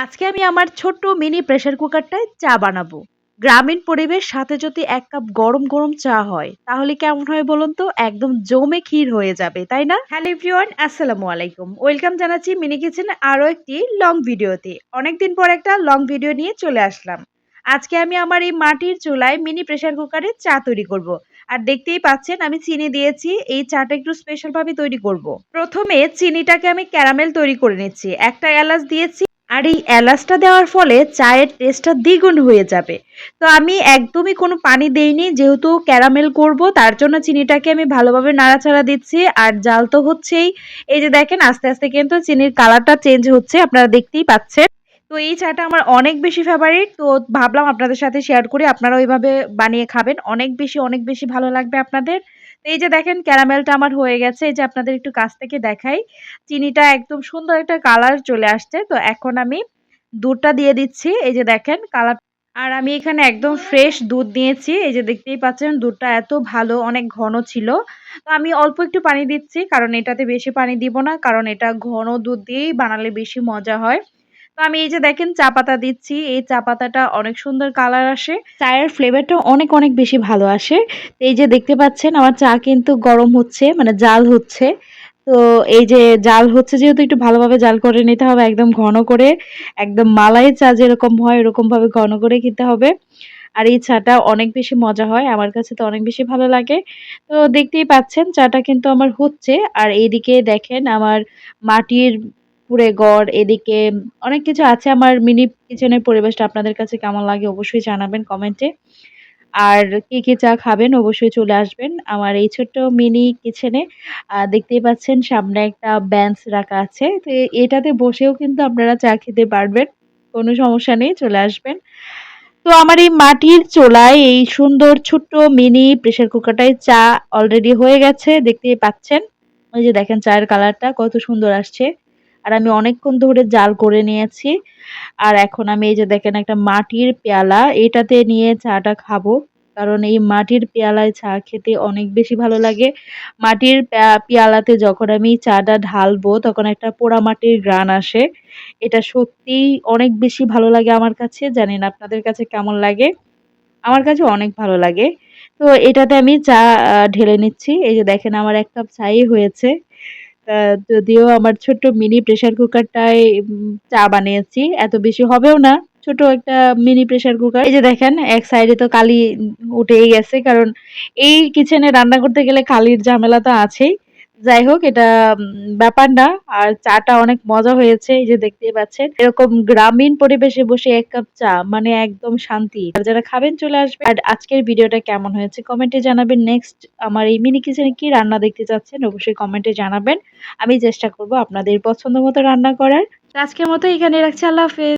আজকে আমি আমার ছোট্ট মিনি প্রেসার কুকারটায় চা বানাবো। গ্রামীণ পরিবেশ সাথে যদি ১ কাপ গরম, গরম চা হয়, তাহলে কেমন হয় বলুন তো? একদম জমে ক্ষীর হয়ে যাবে, তাই না? হ্যালো এভরিওয়ান, আসসালামু আলাইকুম। ওয়েলকাম জানাচ্ছি মিনি কিচেনে আরো একটি লং ভিডিওতে। অনেকদিন পর একটা লং ভিডিও নিয়ে চলে আসলাম। আজকে আমি আমার এই মাটির চুলায় মিনি প্রেসার কুকারে চা তৈরি করব। আর দেখতেই পাচ্ছেন আমি চিনি দিয়েছি। এই চাটা একটু স্পেশাল ভাবে তৈরি করব। ১ম এ চিনিটাকে আমি ক্যারামেল তৈরি করে নিচ্ছি। একটা এলাচ দিয়েছি। আর এই এলাচটা দেওয়ার ফলে চায়ের টেস্টটা দ্বিগুণ হয়ে যাবে। তো আমি একদমই কোনো পানি দেইনি যেহেতু ক্যারামেল করব তার জন্য চিনিটাকে আমি ভালোভাবে নাড়াচাড়া দিচ্ছি। আর জাল তো হচ্ছেই। এই যে দেখেন আস্তে, আস্তে কিন্তু চিনির কালারটা চেঞ্জ হচ্ছে আপনারা দেখতেই পাচ্ছেন। তো এই চাটা আমার অনেক বেশি ফেভারিট। তো ভাবলাম আপনাদের সাথে শেয়ার করি। আপনারাও এভাবে বানিয়ে খাবেন। অনেক বেশি ভালো লাগবে আপনাদের। তো এই যে দেখেন ক্যারামেলটা আমার হয়ে গেছে। এই যে আপনাদের একটু কাছ থেকে দেখাই। চিনিটা একদম সুন্দর একটা কালার চলে আসছে। তো এখন আমি দুধটা দিয়ে দিচ্ছি। এই যে দেখেন কালার আর আমি এখানে একদম ফ্রেশ দুধ নিয়েছি। এই যে দেখতেই পাচ্ছেন দুধটা এত ভালো অনেক ঘন ছিল। তো আমি অল্প একটু পানি দিচ্ছি কারণ এটাতে বেশি পানি দিব না। কারণ এটা ঘন দুধ দিয়েই বানালে বেশি মজা হয়। তো আমি এই যে দেখেন চা পাতা দিচ্ছি। এই চা পাতাটা অনেক সুন্দর কালার আসে। চায়ের ফ্লেভারটা অনেক বেশি ভালো আসে। তো এই যে দেখতে পাচ্ছেন আমার চা কিন্তু গরম হচ্ছে মানে জাল হচ্ছে। তো এই যে জাল হচ্ছে যেহেতু একটু ভালোভাবে জাল করে নিতে হবে একদম ঘন করে। একদম মালাই চা যেরকম হয় এরকমভাবে ঘন করে খেতে হবে। আর এই চাটা অনেক বেশি মজা হয়। আমার কাছে তো অনেক বেশি ভালো লাগে। তো দেখতেই পাচ্ছেন চাটা কিন্তু আমার হচ্ছে। আর এইদিকে দেখেন আমার মাটির কুঁড়েঘর, এদিকে অনেক কিছু আছে। আমার মিনি কিচেনের পরিবেশটা আপনাদের কাছে কেমন লাগে অবশ্যই জানাবেন কমেন্টে। আর কে চা খাবেন অবশ্যই চলে আসবেন আমার এই ছোট্ট মিনি কিচেনে। দেখতেই পাচ্ছেন সামনে একটা বেঞ্চ রাখা আছে। তো এটাতে বসেও কিন্তু আপনারা চা খেতে পারবেন। কোনো সমস্যা নেই, চলে আসবেন। তো আমার এই মাটির চুলায় এই সুন্দর ছোট্ট মিনি প্রেসার কুকারটায় চা অলরেডি হয়ে গেছে দেখতেই পাচ্ছেন। ওই যে দেখেন চায়ের কালারটা কত সুন্দর আসছে। আর আমি অনেকক্ষণ ধরে জাল করে নিয়েছি। আর এখন আমি এই যে দেখেন একটা মাটির পেয়ালা এটাতে নিয়ে চাটা খাবো। কারণ এই মাটির পেয়ালায় চা খেতে অনেক বেশি ভালো লাগে। মাটির পেয়ালাতে যখন আমি চাটা ঢালবো তখন একটা পোড়ামাটির ঘ্রাণ আসে। এটা সত্যিই অনেক বেশি ভালো লাগে আমার কাছে। জানি না আপনাদের কাছে কেমন লাগে? আমার কাছে অনেক ভালো লাগে। তো এটাতে আমি চা ঢেলে নিচ্ছি। এই যে দেখেন আমার ১ কাপ চাই হয়েছে। আ যদিও আমার ছোট্ট মিনি প্রেশার কুকারটায় চা বানিয়েছি। এত বেশি হবেও না। ছোট একটা মিনি প্রেশার কুকার। এই যে দেখেন এক সাইডে তো কালি উঠেই গেছে। কারণ এই কিচেনে রান্না করতে গেলে কালির ঝামেলা তো আছেই। যাই হোক এটা ব্যাপার না। আর চাটা অনেক মজা হয়েছে। এই যে দেখতেই পাচ্ছেন। এরকম গ্রামীণ পরিবেশে বসে ১ কাপ চা মানে একদম শান্তি। আর যারা খাবেন চলে আসবেন। আর আজকের ভিডিওটা কেমন হয়েছে কমেন্টে জানাবেন। নেক্সট আমার এই মিনি কিচেনে কি রান্না দেখতে চাচ্ছেন অবশ্যই কমেন্টে জানাবেন। আমি চেষ্টা করব আপনাদের পছন্দ মতো রান্না করার। তো আজকের মতো এখানেই রাখছি। আল্লাহ হাফেজ।